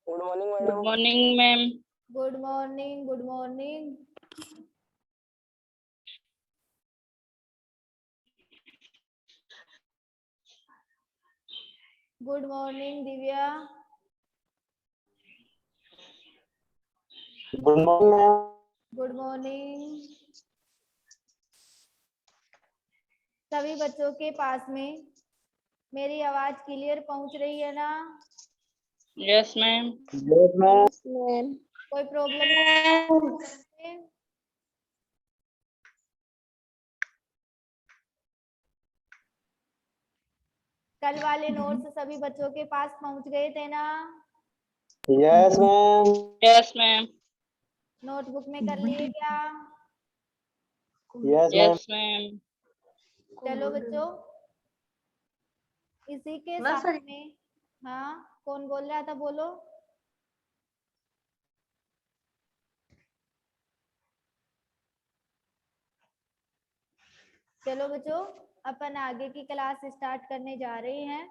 Good morning good madam. Morning ma'am. Good morning, good morning. Good morning Divya. Good morning ma'am. Good morning. सभी बच्चों के पास में मेरी आवाज क्लियर पहुंच रही है ना? Yes ma'am. Yes ma'am. कोई प्रॉब्लम है? कल वाले नोट्स सभी बच्चों के पास पहुंच गए थे ना? Yes ma'am. Yes ma'am. Notebook में कर लिए क्या? Yes ma'am. Yes ma'am. चलो बच्चों, इसी के साथ में, हाँ कौन बोल रहा था, बोलो। चलो बच्चों, अपन आगे की क्लास स्टार्ट करने जा रहे हैं।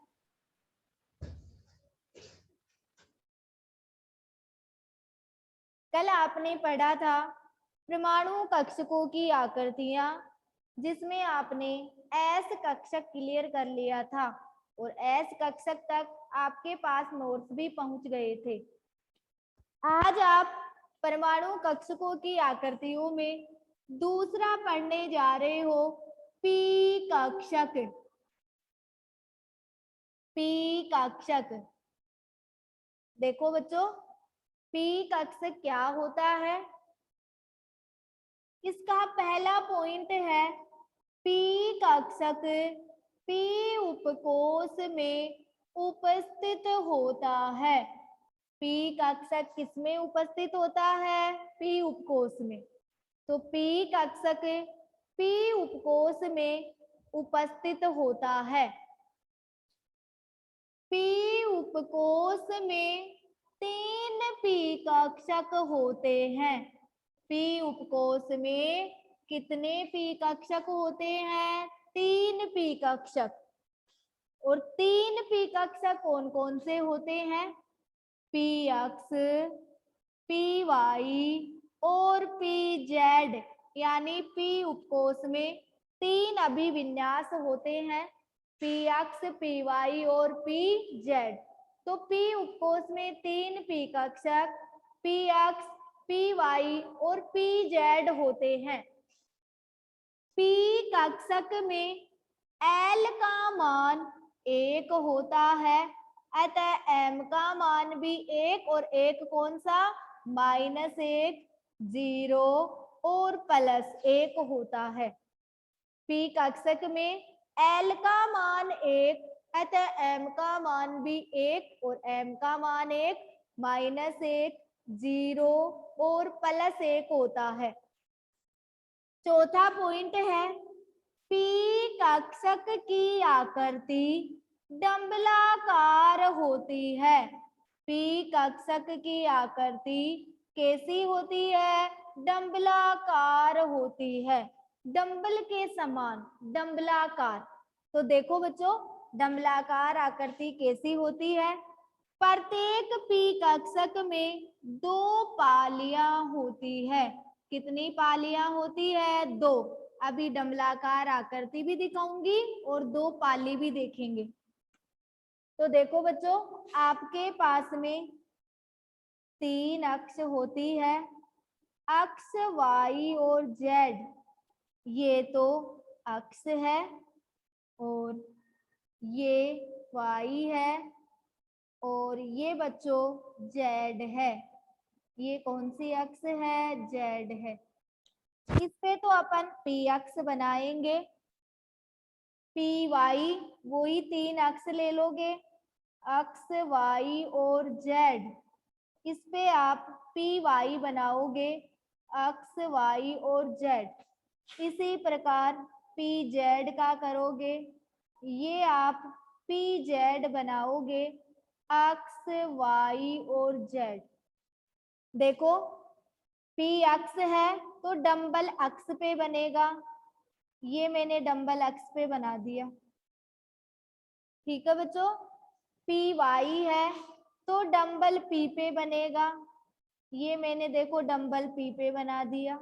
कल आपने पढ़ा था परमाणु कक्षकों की आकृतियां, जिसमें आपने एस कक्षक क्लियर कर लिया था और एस कक्षक तक आपके पास नोट्स भी पहुंच गए थे। आज आप परमाणु कक्षकों की आकृतियों में दूसरा पढ़ने जा रहे हो, पी कक्षक। पी कक्षक देखो बच्चों, पी कक्षक क्या होता है? इसका पहला पॉइंट है, पी कक्षक पी उपकोष में उपस्थित होता है। पी कक्षक किसमें उपस्थित होता है? पी उपकोष में। तो पी कक्षक पी उपकोष में उपस्थित होता है। पी उपकोष में 3 पी कक्षक होते हैं। पी उपकोष में कितने पी कक्षक होते हैं? 3 पी कक्षक। और 3 पी कक्षक कौन कौन से होते हैं? पी एक्स, पी वाई और पी जेड। यानी पी उपकोष में 3 अभिविन्यास होते हैं, पी एक्स, पी वाई और पी जेड। तो पी उपकोष में 3 पी कक्षक पी एक्स, पी वाई और पी जेड होते हैं। पी कक्षक में एल का मान 1 होता है, अतः एम का मान भी 1 और 1 कौन सा? -1, 0 और +1 होता है। पी कक्षक में एल का मान 1, अतः एम का मान भी 1 और एम का मान 1, -1, 0 और +1 होता है। चौथा पॉइंट है, पी कक्षक की आकृति डंबलाकार होती है। पी कक्षक की आकृति कैसी होती है? डंबलाकार होती है, डंबल के समान, डंबलाकार। तो देखो बच्चों, डंबलाकार आकृति कैसी होती है? प्रत्येक पी कक्षक में 2 पालियां होती है। कितनी पालियां होती है? 2। अभी डंबलाकार आकृति भी दिखाऊंगी और 2 पाली भी देखेंगे। तो देखो बच्चों, आपके पास में 3 अक्ष होती है, अक्ष वाई और जेड। ये तो अक्ष है और ये वाई है और ये बच्चों जेड है। ये कौन सी अक्ष है? जेड है। इस पे तो अपन पी अक्ष बनाएंगे, पी वाई, वही 3 अक्ष ले लोगे, अक्ष वाई और जेड। इस पे आप पी वाई बनाओगे, अक्ष वाई और जेड। इसी प्रकार पी जेड का करोगे, ये आप पी जेड बनाओगे, अक्ष वाई और जेड। देखो, पी अक्ष है तो डंबल अक्ष पे बनेगा, ये मैंने डंबल अक्ष पे बना दिया। ठीक है बच्चों। पी वाई है तो डंबल पी पे बनेगा। ये मैंने देखो डंबल पी पे बना दिया।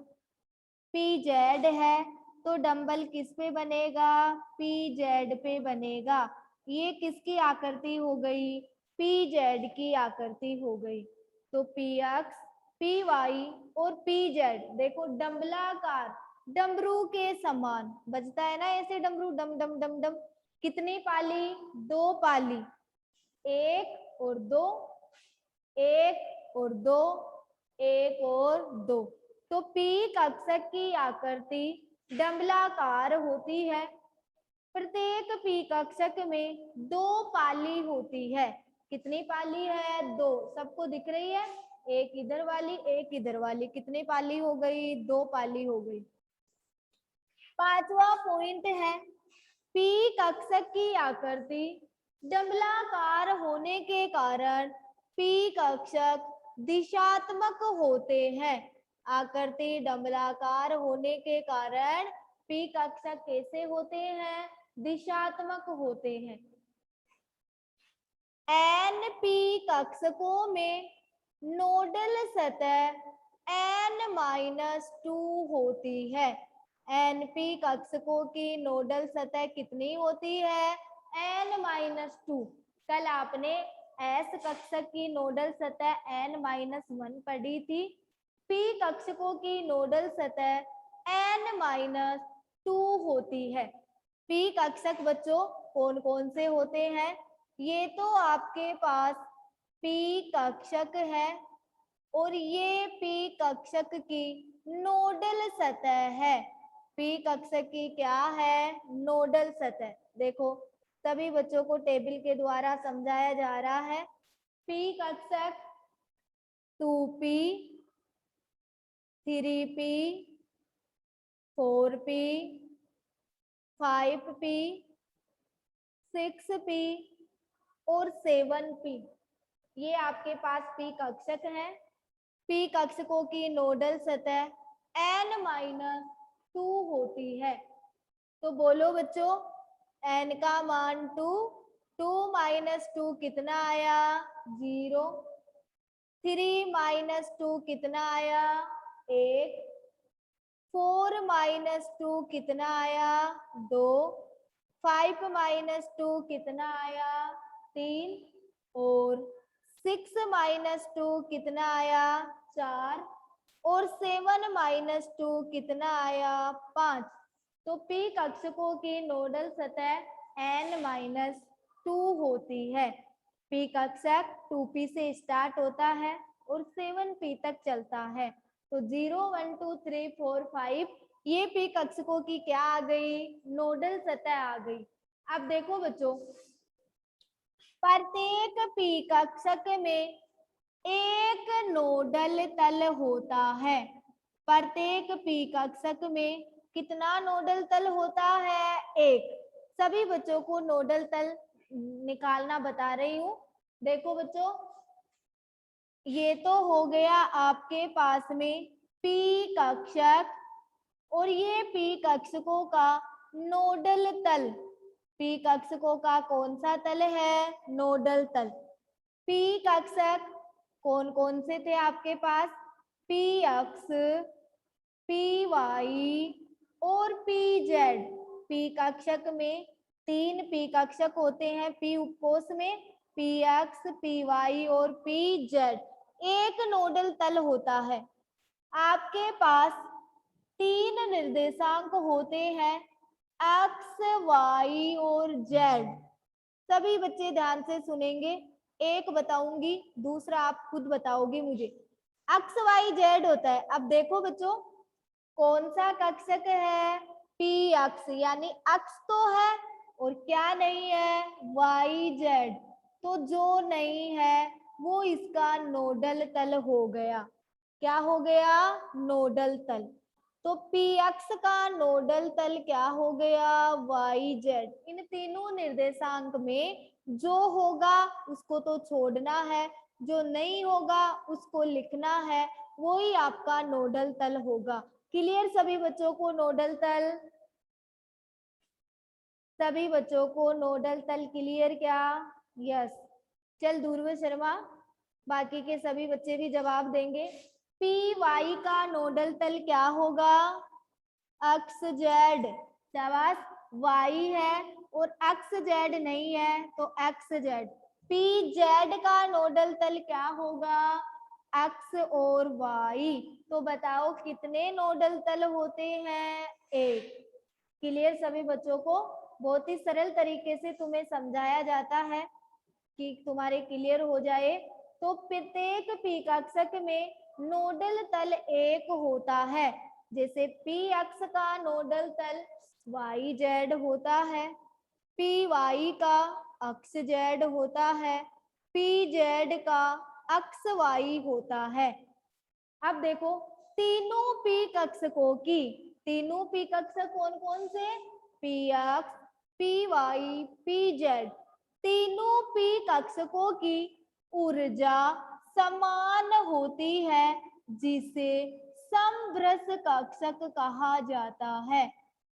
पी जेड है तो डंबल किस पे बनेगा? पी जेड पे बनेगा। ये किसकी आकृति हो गई? पी जेड की आकृति हो गई। तो पी एक्स, पी वाई और पी जेड देखो डंबलाकार, डमरू के समान बजता है ना ऐसे डमरू, डम डम डम डम। कितनी पाली? 2 पाली, 1 और 2, 1 और 2, 1 और 2। तो पी कक्षक की आकृति डंबलाकार होती है। प्रत्येक पी कक्षक में 2 पाली होती है। कितनी पाली है? 2। सबको दिख रही है? एक इधर वाली, एक इधर वाली। कितनी पाली हो गई? 2 पाली हो गई। 5वां पॉइंट है, पी कक्षक की आकृति डंबलाकार होने के कारण पी कक्षक दिशात्मक होते हैं। आकृति डंबलाकार होने के कारण पी कक्षक कैसे होते हैं? दिशात्मक होते हैं। एन पी कक्षकों में नोडल सतह n-2 होती है। एनपी कक्षकों की नोडल सतह कितनी होती है? n-2। कल आपने एस कक्षक की नोडल सतह n-1 पढ़ी थी। पी कक्षकों की नोडल सतह n-2 होती है। पी कक्षक बच्चों कौन कौन से होते हैं? ये तो आपके पास पी कक्षक है और ये पी कक्षक की नोडल सतह है। पी कक्षक की क्या है? नोडल सतह। देखो सभी बच्चों को टेबल के द्वारा समझाया जा रहा है। P कक्षक 2p, 3p, 4p, 5p, 6p और 7p, ये आपके पास पी कक्षक हैं। पी कक्षकों की नोडल सतह n-2 होती है। तो बोलो बच्चों, n का मान 2, 2 - 2 कितना आया? 0। 3 - 2 कितना आया? 1। 4 - 2 कितना आया? 2। 5 - 2 कितना आया? 3। और 6 - 2 कितना आया? 4। और 7 - 2 कितना आया? 5। तो पी कक्षकों की नोडल सतह n-2 होती है। पी कक्षक 2p से स्टार्ट होता है और 7p तक चलता है। तो 0, 1, 2, 3, 4, 5 ये पी कक्षकों की क्या आ गई? नोडल सतह आ गई। अब देखो बच्चों, प्रत्येक पी कक्षक में एक नोडल तल होता है। प्रत्येक पी कक्षक में कितना नोडल तल होता है? 1। सभी बच्चों को नोडल तल निकालना बता रही हूँ। देखो बच्चों, ये तो हो गया आपके पास में पी कक्षक और ये पी कक्षकों का नोडल तल। पी कक्षकों का कौन सा तल है? नोडल तल। पी कक्षक कौन कौन से थे आपके पास? पी एक्स, पी वाई और पी जेड। पी कक्षक में 3 पी कक्षक होते हैं पी उपकोष में, पी एक्स, पी वाई और पी जेड। एक नोडल तल होता है। आपके पास 3 निर्देशांक होते हैं, एक्स, वाई और जेड। सभी बच्चे ध्यान से सुनेंगे, एक बताऊंगी, दूसरा आप खुद बताओगे मुझे। एक्स वाई जेड होता है। अब देखो बच्चों, कौन सा कक्षक है? पी एक्स, यानी एक्स तो है और क्या नहीं है? Y Z. तो जो नहीं है वो इसका नोडल तल हो गया। क्या हो गया? नोडल तल। तो पी एक्स का नोडल तल क्या हो गया? Y Z. इन तीनों निर्देशांक में जो होगा उसको तो छोड़ना है, जो नहीं होगा उसको लिखना है, वो ही आपका नोडल तल होगा। क्लियर सभी बच्चों को नोडल तल? सभी बच्चों को नोडल तल क्लियर क्या? यस। चल ध्रुव शर्मा, बाकी के सभी बच्चे भी जवाब देंगे। पी वाई का नोडल तल क्या होगा? अक्स जेड। शाबाश, वाई है और अक्स जेड नहीं है तो एक्स जेड। पी जेड का नोडल तल क्या होगा? एक्स और वाई। तो बताओ कितने नोडल तल होते हैं? एक। क्लियर सभी बच्चों को? बहुत ही सरल तरीके से तुम्हें समझाया जाता है कि तुम्हारे क्लियर हो जाए। तो प्रत्येक पी कक्षक में नोडल तल एक होता है। जैसे पी अक्ष का नोडल तल वाई जेड होता है, पी वाई का अक्ष जेड होता है, पी जेड का अक्ष वाई होता है। अब देखो तीनों पी कक्षकों की, तीनों पी कक्षक कौन कौन से? P X, P Y, P Z. तीनों पी कक्षकों की ऊर्जा समान होती है, जिसे समभ्रस कक्षक कहा जाता है।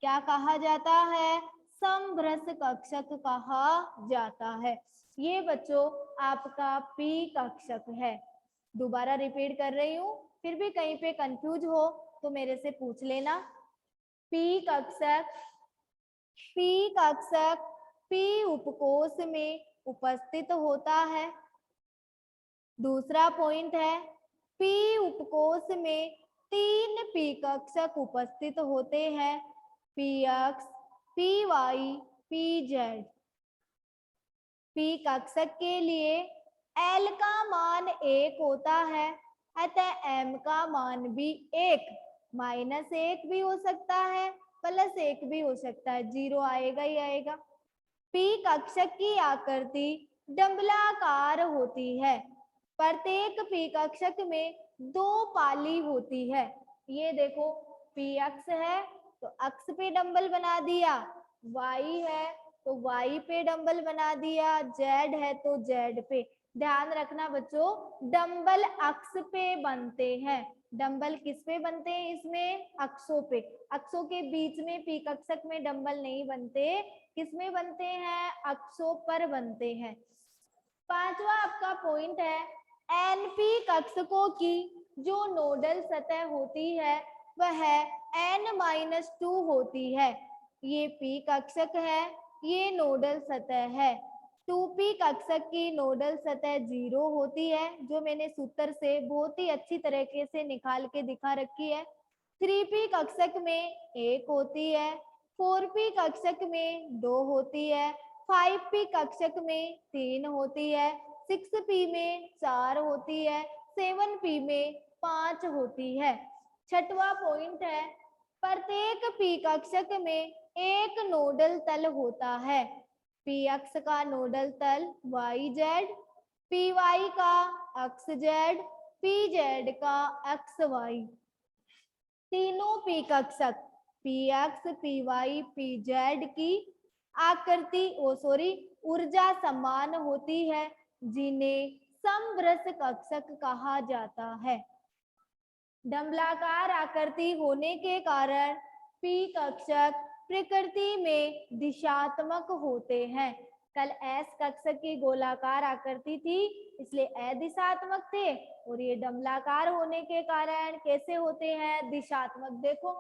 क्या कहा जाता है? समभ्रस कक्षक कहा जाता है। ये बच्चों आपका पी कक्षक है। दोबारा रिपीट कर रही हूँ, फिर भी कहीं पे कंफ्यूज हो तो मेरे से पूछ लेना। पी कक्षक, पी कक्षक पी उपकोष में उपस्थित होता है। दूसरा पॉइंट है, पी उपकोष में तीन पी कक्षक उपस्थित होते हैं, P X, P Y, P Z. P कक्षक के लिए L का मान 1 होता है, अतः M का मान भी 1। -1 भी हो सकता है, +1 भी हो सकता है, 0 आएगा ही आएगा। पी कक्षक की आकृति डंबलाकार होती है। प्रत्येक पी कक्षक में 2 पाली होती है। ये देखो पी अक्ष है तो अक्ष पे डंबल बना दिया, वाई है तो वाई पे डंबल बना दिया, जेड है तो जेड पे। ध्यान रखना बच्चों, डंबल अक्ष पे बनते हैं। डंबल किस पे बनते हैं? इसमें अक्षों पे। अक्षों के बीच में पी कक्षक में डंबल नहीं बनते, किसमें बनते हैं? अक्षों पर बनते हैं। पांचवा आपका पॉइंट है, एनपी कक्षकों की जो नोडल सतह होती है वह n-2 होती है। ये पी कक्षक है, ये नोडल सतह है। 2p कक्षक की नोडल सतह 0 होती है, जो मैंने सूत्र से बहुत ही अच्छी तरीके से निकाल के दिखा रखी है। 3p कक्षक में 1 होती है, 4p कक्षक में 2 होती है, 5p कक्षक में 3 होती है, 6p में 4 होती है, 7p में 5 होती है। छठवा पॉइंट है, प्रत्येक पी कक्षक में एक नोडल तल होता है। पी अक्ष का नोडल तल वाई जेड, पी वाई का अक्ष जेड, पी जेड का अक्ष वाई। तीनों पी कक्षक P X, P Y, P Z की आकृति ऊर्जा समान होती है, जिन्हें समभ्रस कक्षक कहा जाता है। डंबलाकार आकृति होने के कारण पी कक्षक प्रकृति में दिशात्मक होते हैं। कल एस कक्षक की गोलाकार आकृति थी, इसलिए अदिशात्मक थे, और ये डंबलाकार होने के कारण कैसे होते हैं? दिशात्मक। देखो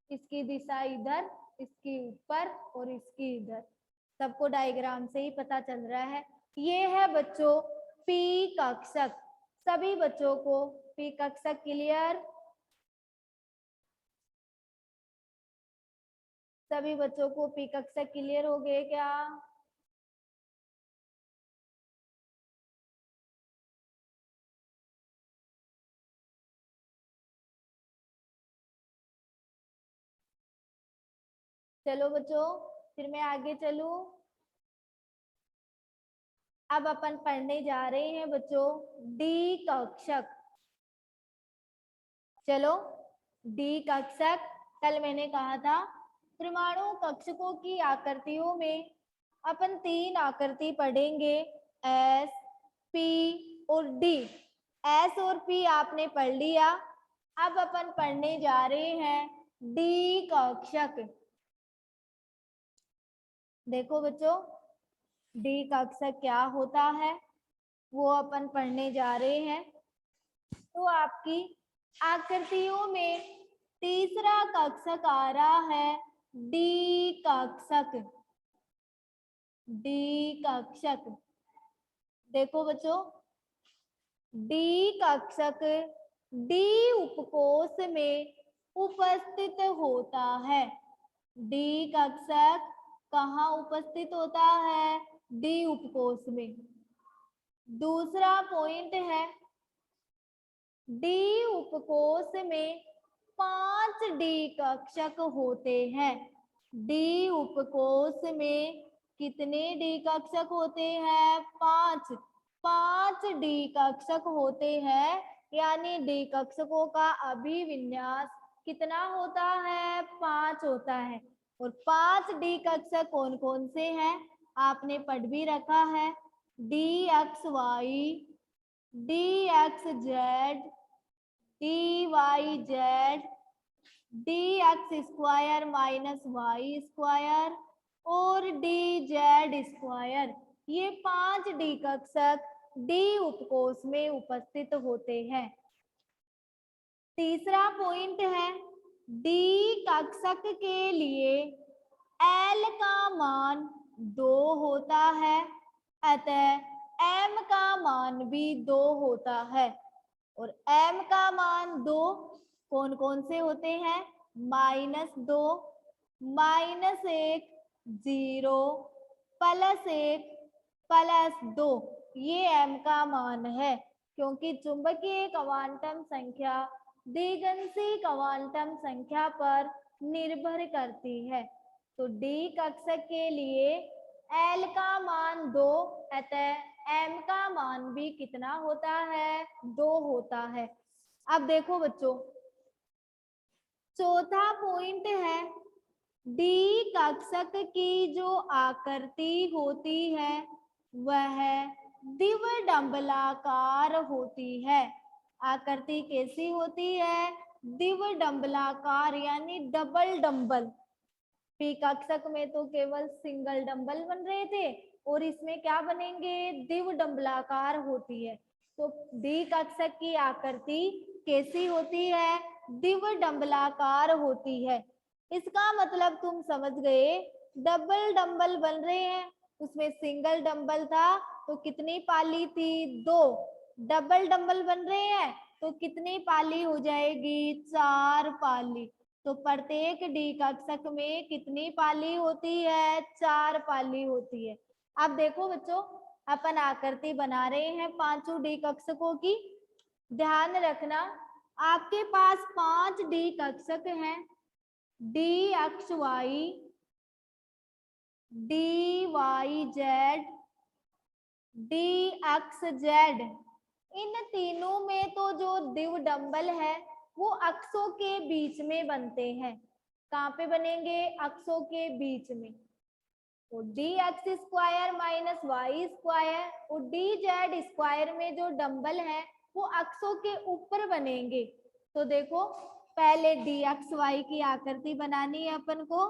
इसकी दिशा इधर, इसकी ऊपर और इसकी इधर, सबको डायग्राम से ही पता चल रहा है। ये है बच्चों पी कक्षक। सभी बच्चों को पी कक्षक क्लियर? सभी बच्चों को पी कक्षक क्लियर हो गए क्या? चलो बच्चों, फिर मैं आगे चलूं। अब अपन पढ़ने जा रहे हैं बच्चों डी कक्षक। चलो डी कक्षक, कल मैंने कहा था परमाणु कक्षकों की आकृतियों में अपन 3 आकृति पढ़ेंगे, एस, पी और डी। एस और पी आपने पढ़ लिया। अब अपन पढ़ने जा रहे हैं डी कक्षक। देखो बच्चों डी कक्षक क्या होता है? वो अपन पढ़ने जा रहे हैं। तो आपकी आकृतियों में तीसरा कक्षक आ रहा है डी कक्षक। डी कक्षक देखो बच्चों, डी कक्षक डी उपकोष में उपस्थित होता है। डी कक्षक कहाँ उपस्थित होता है? डी उपकोष में। दूसरा पॉइंट है, डी उपकोष में 5 डी कक्षक होते हैं। डी उपकोष में कितने डी कक्षक होते हैं? 5 डी कक्षक होते हैं, यानी डी कक्षकों का अभिविन्यास कितना होता है? 5 होता है। और 5 डी कक्षक कौन कौन से हैं? आपने पढ़ भी रखा है, D X Y, D X Z, D Y Z, D X square minus Y square और डी जेड स्क्वायर। ये 5 डी कक्षक डी उपकोष में उपस्थित होते हैं। तीसरा पॉइंट है, डी कक्षक के लिए एल का मान 2 होता है, अतः एम का मान भी 2 होता है। और एम का मान 2 कौन कौन से होते हैं? -2, -1, 0, +1, +2, ये एम का मान है। क्योंकि चुंबकीय क्वांटम संख्या द्विगंशी क्वांटम संख्या पर निर्भर करती है। तो डी कक्षक के लिए एल का मान 2, अतः एम का मान भी कितना होता है? 2 होता है। अब देखो बच्चों, चौथा पॉइंट है, डी कक्षक की जो आकृति होती है वह द्विडंबलाकार होती है। आकृति कैसी होती है? द्विडंबलाकार, यानी डबल डंबल। पी कक्षक में तो केवल सिंगल डंबल बन रहे थे और इसमें क्या बनेंगे? द्विडंबलाकार होती है। तो डी कक्षक की आकृति कैसी होती है? द्विडंबलाकार होती है। इसका मतलब तुम समझ गए, डबल डंबल बन रहे हैं, उसमें सिंगल डंबल था तो कितनी पाली थी? 2। डबल डंबल बन रहे हैं तो कितनी पाली हो जाएगी? 4 पाली। तो प्रत्येक डी कक्षक में कितनी पाली होती है? 4 पाली होती है। अब देखो बच्चों, अपन आकृति बना रहे हैं 5 डी कक्षकों की। ध्यान रखना, आपके पास 5 डी कक्षक हैं, D X Y, D Y Z, D X Z. इन तीनों में तो जो द्विडंबल है वो अक्षों के बीच में बनते हैं। कहाँ पे बनेंगे? अक्षों के बीच में। तो D X square minus Y square और डी जेड स्क्वायर में जो डंबल है वो अक्षों के ऊपर बनेंगे। तो देखो, पहले डी एक्स वाई की आकृति बनानी है अपन को।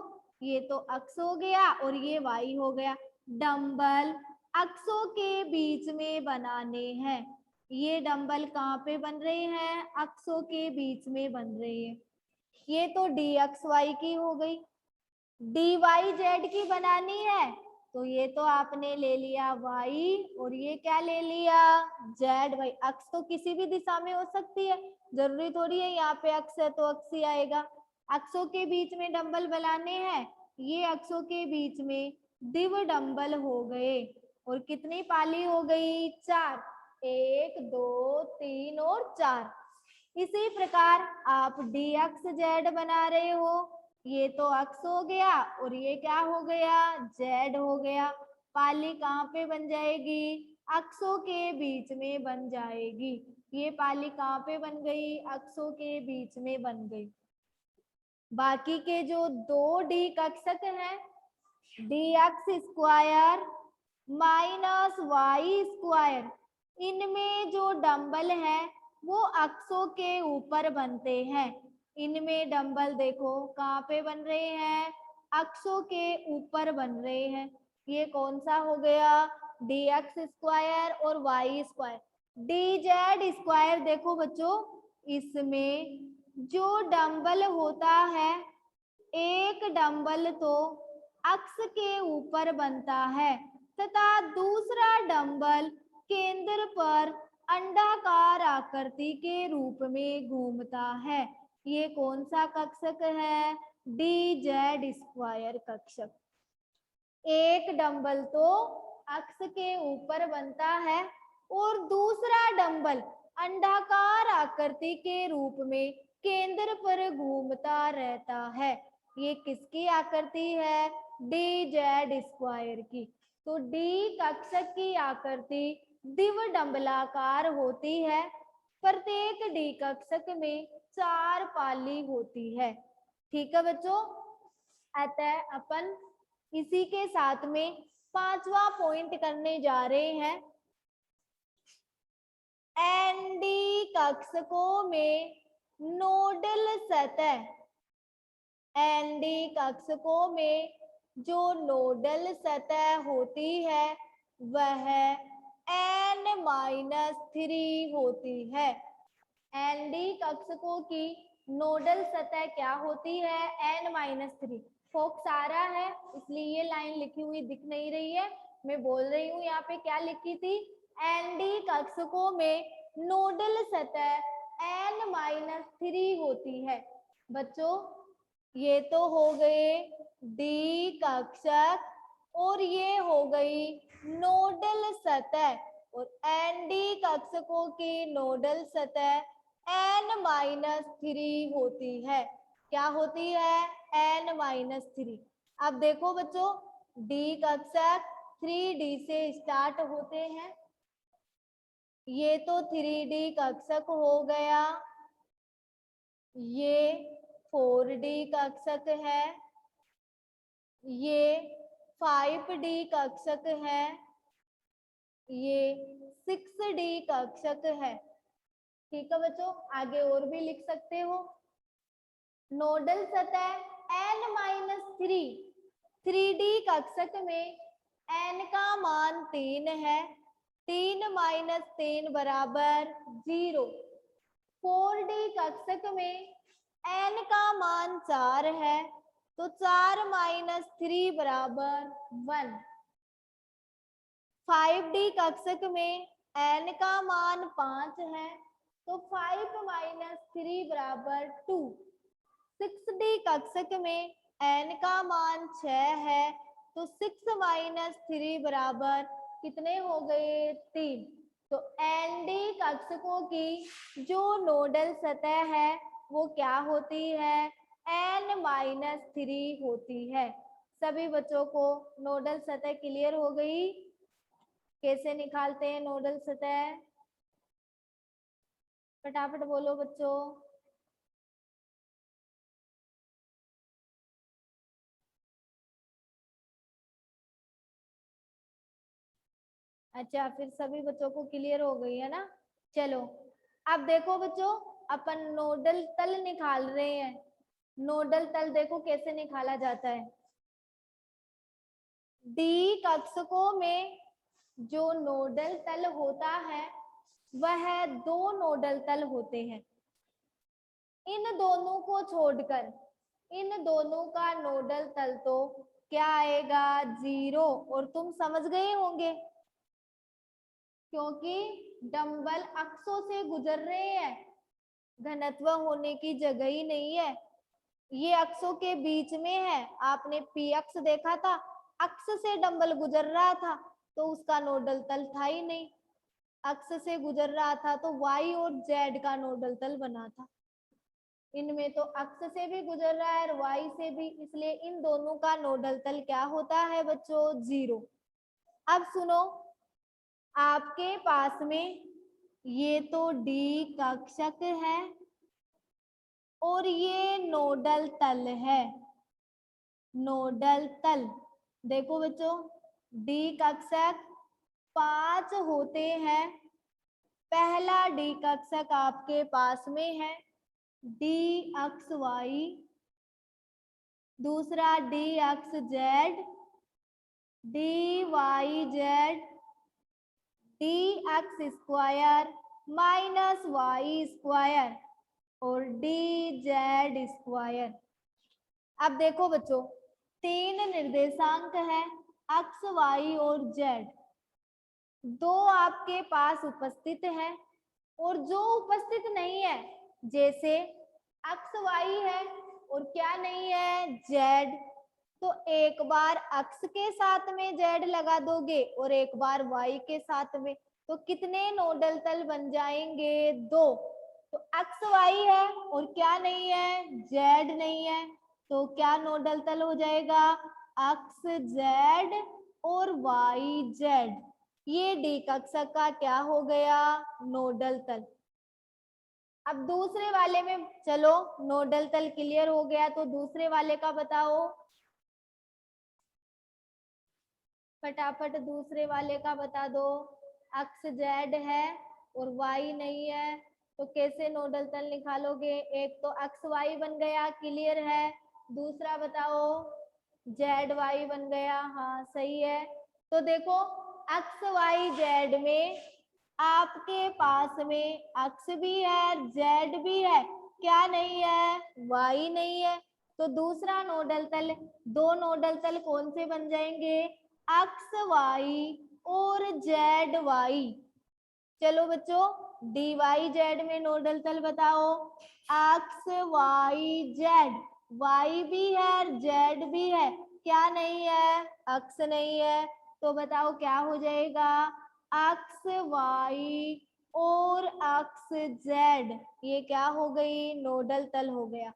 ये तो अक्ष हो गया और ये वाई हो गया। डंबल अक्षों के बीच में बनाने हैं। ये डंबल कहाँ पे बन रहे हैं? अक्षों के बीच में बन रहे हैं। ये तो डी एक्स वाई की हो गई। डी वाई जेड की बनानी है तो ये तो आपने ले लिया वाई और ये क्या ले लिया? जेड। भाई अक्ष तो किसी भी दिशा में हो सकती है, जरूरी थोड़ी है यहाँ पे अक्ष है तो अक्ष ही आएगा। अक्षों के बीच में डंबल बनाने हैं, ये अक्षों के बीच में द्विडंबल हो गए। और कितनी पाली हो गई? 4। 1 2 3 और 4। इसी प्रकार आप डी एक्स जेड बना रहे हो, ये तो अक्ष हो गया और ये क्या हो गया? जेड हो गया। पाली कहाँ पे बन जाएगी? अक्षों के बीच में बन जाएगी। ये पाली कहाँ पे बन गई? अक्षों के बीच में बन गई। बाकी के जो 2 डी कक्षक हैं, D X square minus Y square, इनमें जो डंबल है वो अक्षों के ऊपर बनते हैं। इनमें डंबल देखो कहाँ पे बन रहे हैं? अक्षों के ऊपर बन रहे हैं। ये कौन सा हो गया? dx स्क्वायर और y स्क्वायर dz स्क्वायर। देखो बच्चों, इसमें जो डंबल होता है, एक डंबल तो अक्ष के ऊपर बनता है तथा दूसरा डंबल केंद्र पर अंडाकार आकृति के रूप में घूमता है। ये कौन सा कक्षक है? dz स्क्वायर कक्षक। एक डंबल तो अक्ष के ऊपर बनता है और दूसरा डंबल अंडाकार आकृति के रूप में केंद्र पर घूमता रहता है। ये किसकी आकृति है? dz स्क्वायर की। तो डी कक्षक की आकृति द्विडंबलाकार होती है। प्रत्येक डी कक्षक में 4 पाली होती है। ठीक है बच्चों, अतः अपन इसी के साथ में 5वां पॉइंट करने जा रहे हैं। एनडी कक्षकों में नोडल सतह, एनडी कक्षकों में जो नोडल सतह होती है वह n-3 होती है। एनडी कक्षकों की नोडल सतह क्या होती है? n-3। फोकस आ रहा है इसलिए ये लाइन लिखी हुई दिख नहीं रही है, मैं बोल रही हूँ यहाँ पे क्या लिखी थी। एनडी कक्षकों में नोडल सतह n-3 होती है। बच्चों ये तो हो गए डी कक्षक और ये हो गई नोडल सतह, और एनडी कक्षकों की नोडल सतह n-3 होती है। क्या होती है? n-3। अब देखो बच्चों, डी कक्षक 3D से स्टार्ट होते हैं। ये तो 3D कक्षक हो गया, ये 4D कक्षक है, ये 5D कक्षक है, ये 6D कक्षक है। ठीक है बच्चों, आगे और भी लिख सकते हो। नोडल सतह n-3 3D कक्षक में n का मान 3 है, 3 - 3 बराबर 0। 4D कक्षक में n का मान 4 है तो 4 - 3 बराबर 1। 5D कक्षक में n का मान 5 है तो 5 - 3 बराबर 2। 6D कक्षक में n का मान 6 है तो 6 - 3 बराबर कितने हो गए? 3। तो एनडी कक्षकों की जो नोडल सतह है वो क्या होती है? n-3 होती है। सभी बच्चों को नोडल सतह क्लियर हो गई? कैसे निकालते हैं नोडल सतह? फटाफट बोलो बच्चों। अच्छा, फिर सभी बच्चों को क्लियर हो गई है ना? चलो अब देखो बच्चों, अपन नोडल तल निकाल रहे हैं। नोडल तल देखो कैसे निकाला जाता है। डी कक्षकों में जो नोडल तल होता है वह 2 नोडल तल होते हैं। इन दोनों को छोड़कर इन दोनों का नोडल तल तो क्या आएगा? 0। और तुम समझ गए होंगे क्योंकि डंबल अक्षों से गुजर रहे हैं, घनत्व होने की जगह ही नहीं है। ये अक्षों के बीच में है। आपने पी अक्ष देखा था, अक्ष से डंबल गुजर रहा था तो उसका नोडल तल था ही नहीं। अक्ष से गुजर रहा था तो y और z का नोडल तल बना था। इनमें तो अक्ष से भी गुजर रहा है और y से भी, इसलिए इन दोनों का नोडल तल क्या होता है बच्चों? 0। अब सुनो, आपके पास में ये तो डी कक्षक है और ये नोडल तल है। नोडल तल देखो बच्चों, डी कक्षक 5 होते हैं। पहला डी कक्षक आपके पास में है डी अक्ष y, दूसरा डी अक्ष z, D Y Z, dx square minus Y square और dz स्क्वायर। अब देखो बच्चों, 3 निर्देशांक है x, y और z। 2 आपके पास उपस्थित है और जो उपस्थित नहीं है, जैसे x y है और क्या नहीं है, z, तो एक बार x के साथ में z लगा दोगे और एक बार y के साथ में, तो कितने नोडल तल बन जाएंगे, 2। तो x y है और क्या नहीं है, z नहीं है, तो क्या नोडल तल हो जाएगा, x z और y z। ये डी कक्षक का क्या हो गया, नोडल तल। अब दूसरे वाले में चलो, नोडल तल क्लियर हो गया, तो दूसरे वाले का बताओ फटाफट, दूसरे वाले का बता दो। एक्स जेड है और वाई नहीं है, तो कैसे नोडल तल निकालोगे, एक तो एक्स वाई बन गया, क्लियर है, दूसरा बताओ जेड वाई बन गया, हाँ सही है। तो देखो एक्स वाई जेड में आपके पास में एक्स भी है जेड भी है, क्या नहीं है, वाई नहीं है, तो दूसरा नोडल तल, 2 नोडल तल कौन से बन जाएंगे, एक्स वाई और जेड वाई। चलो बच्चों, डी वाई जेड में नोडल तल बताओ, एक्स वाई जेड, वाई भी है जेड भी है, क्या नहीं है, एक्स नहीं है, तो बताओ क्या हो जाएगा, एक्स वाई और एक्स जेड, ये क्या हो गई, नोडल तल हो गया।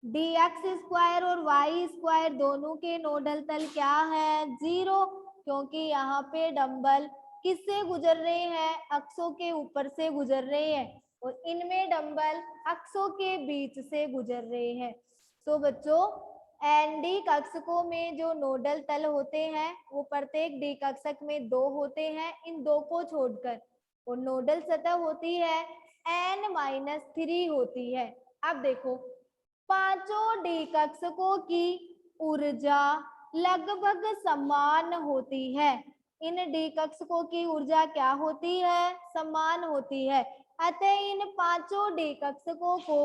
डी एक्स स्क्वायर और वाई स्क्वायर दोनों के नोडल तल क्या है, 0, क्योंकि यहाँ पे डंबल किससे गुजर रहे हैं, अक्षों के ऊपर से गुजर रहे हैं और इनमें डंबल अक्षों के बीच से गुजर रहे हैं। तो बच्चों एन डी कक्षकों में जो नोडल तल होते हैं वो प्रत्येक डी कक्षक में 2 होते हैं, इन 2 को छोड़कर, और नोडल सतह होती है n-3 होती है। अब देखो पांचों डी कक्षकों की ऊर्जा लगभग समान होती है, इन डी कक्षकों की ऊर्जा क्या होती है, समान होती है, अतः इन पांचों डी कक्षकों को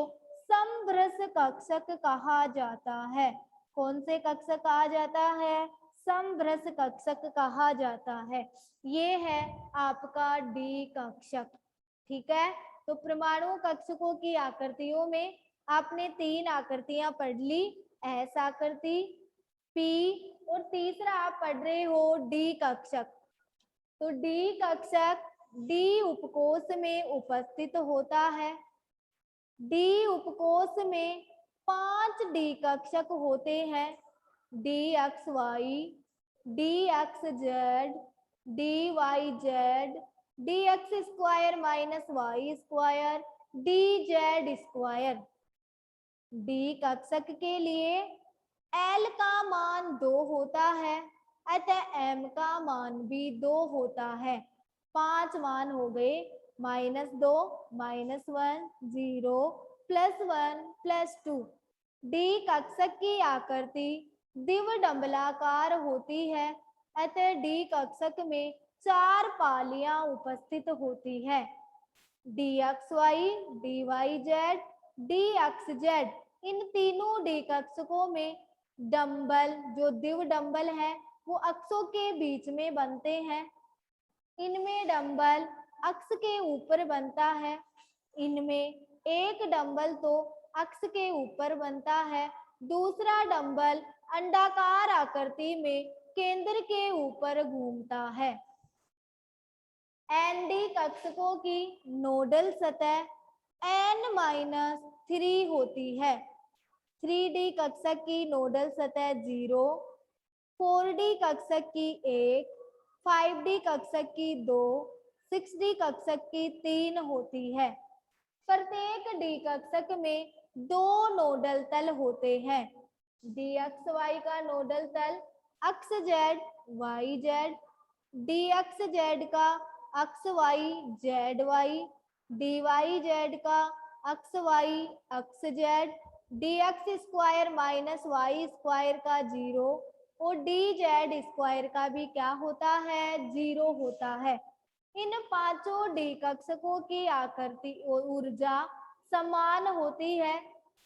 समभ्रस कक्षक कहा जाता है। कौन से कक्षक कहा जाता है, समभ्रस कक्षक कहा जाता है। ये है आपका डी कक्षक, ठीक है। तो परमाणु कक्षकों की आकृतियों में आपने 3 आकृतियां पढ़ ली, एस आकृति, पी, और तीसरा आप पढ़ रहे हो डी कक्षक। तो डी कक्षक डी उपकोष में उपस्थित होता है। डी उपकोष में 5 डी कक्षक होते हैं, D X Y, D X Z, D Y Z, D X square minus Y square, D Z square. D कक्षक के लिए एल का मान 2 होता है, अतः एम का मान भी 2 होता है। 5 मान हो गए, -2, -1, 0, +1, +2। डी कक्षक की आकृति द्विडंबलाकार होती है, अतः डी कक्षक में 4 पालियां उपस्थित होती है, D X Y, D Y Z, D X Z. इन तीनों डी कक्षकों में डंबल जो दिव डंबल है वो अक्षों के बीच में बनते हैं, इनमें डंबल अक्ष के ऊपर बनता है, इनमें एक डंबल तो अक्ष के ऊपर बनता है, दूसरा डंबल अंडाकार आकृति में केंद्र के ऊपर घूमता है। एन डी कक्षकों की नोडल सतह n-3 होती है। 3D कक्षक की नोडल सतह 0, 4D कक्षक की 1, 5D कक्षक की 2, 6D कक्षक की 3 होती है। प्रत्येक डी कक्षक में 2 नोडल तल होते हैं, डी एक्स वाई का नोडल तल अक्ष Z Y Z, D X Z का अक्ष Y Z Y, D Y Z का अक्ष वाई अक्ष Z, D X square minus Y square का 0 और डी जेड स्क्वायर का भी क्या होता है, 0 होता है। इन पांचों डी कक्षकों की आकृति ऊर्जा समान होती है।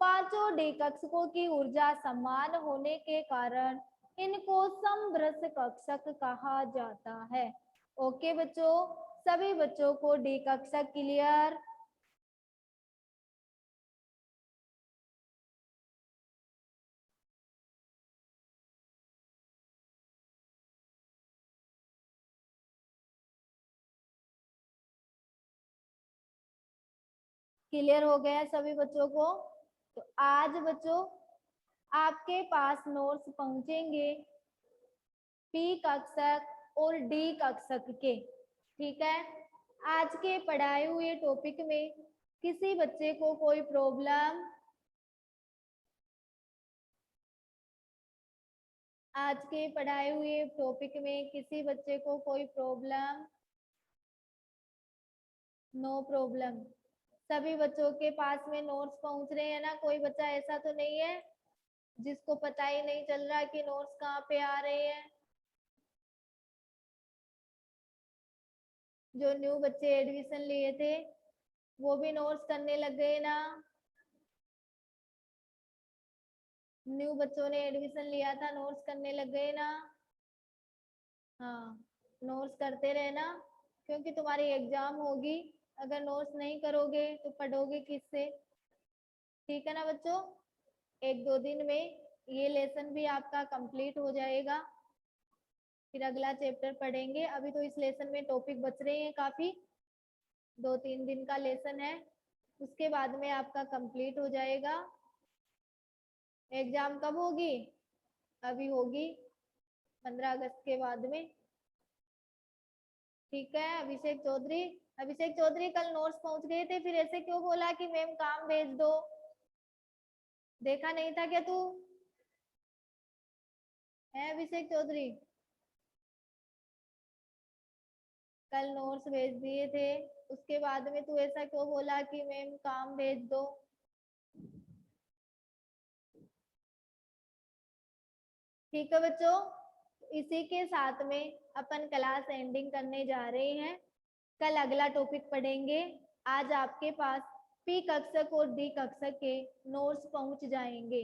पांचों डी कक्षकों की ऊर्जा समान होने के कारण इनको समभ्रस कक्षक कहा जाता है। ओके बच्चों, सभी बच्चों को डी कक्षक क्लियर? क्लियर हो गया सभी बच्चों को? तो आज बच्चों आपके पास नोट्स पहुंचेंगे पी कक्षक और डी कक्षक के, ठीक है। आज के पढ़ाए हुए टॉपिक में किसी बच्चे को कोई प्रॉब्लम? आज के पढ़ाए हुए टॉपिक में किसी बच्चे को कोई प्रॉब्लम? No problem. सभी बच्चों के पास में नोट्स पहुंच रहे हैं ना? कोई बच्चा ऐसा तो नहीं है जिसको पता ही नहीं चल रहा कि नोट्स कहाँ पे आ रहे हैं? जो न्यू बच्चे एडमिशन लिए थे वो भी नोट्स करने लग गए ना? न्यू बच्चों ने एडमिशन लिया था, नोट्स करने लग गए ना? हाँ, नोट्स करते रहना क्योंकि तुम्हारी एग्जाम होगी। अगर नोट्स नहीं करोगे तो पढ़ोगे किससे? ठीक है ना बच्चों? एक दो दिन में ये लेसन भी आपका कंप्लीट हो जाएगा, फिर अगला चैप्टर पढ़ेंगे। अभी तो इस लेसन में टॉपिक बच रहे हैं काफी, 2-3 दिन का लेसन है, उसके बाद में आपका कंप्लीट हो जाएगा। एग्जाम कब होगी? अभी होगी 15 अगस्त के बाद में। ठीक है अभिषेक चौधरी। अभिषेक चौधरी कल नोट्स पहुंच गए थे, फिर ऐसे क्यों बोला कि मैम काम भेज दो? देखा नहीं था क्या तू? है अभिषेक चौधरी? कल नोट्स भेज दिए थे, उसके बाद में तू ऐसा क्यों बोला कि मैम काम भेज दो? ठीक है बच्चों, इसी के साथ में अपन क्लास एंडिंग करने जा रहे हैं। कल अगला टॉपिक पढ़ेंगे। आज आपके पास पी कक्षक और डी कक्षक के नोट्स पहुंच जाएंगे।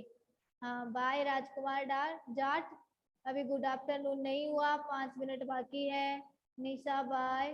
हाँ बाय राजकुमार जाट। अभी गुड आफ्टरनून नहीं हुआ, 5 मिनट बाकी है। निशा बाय।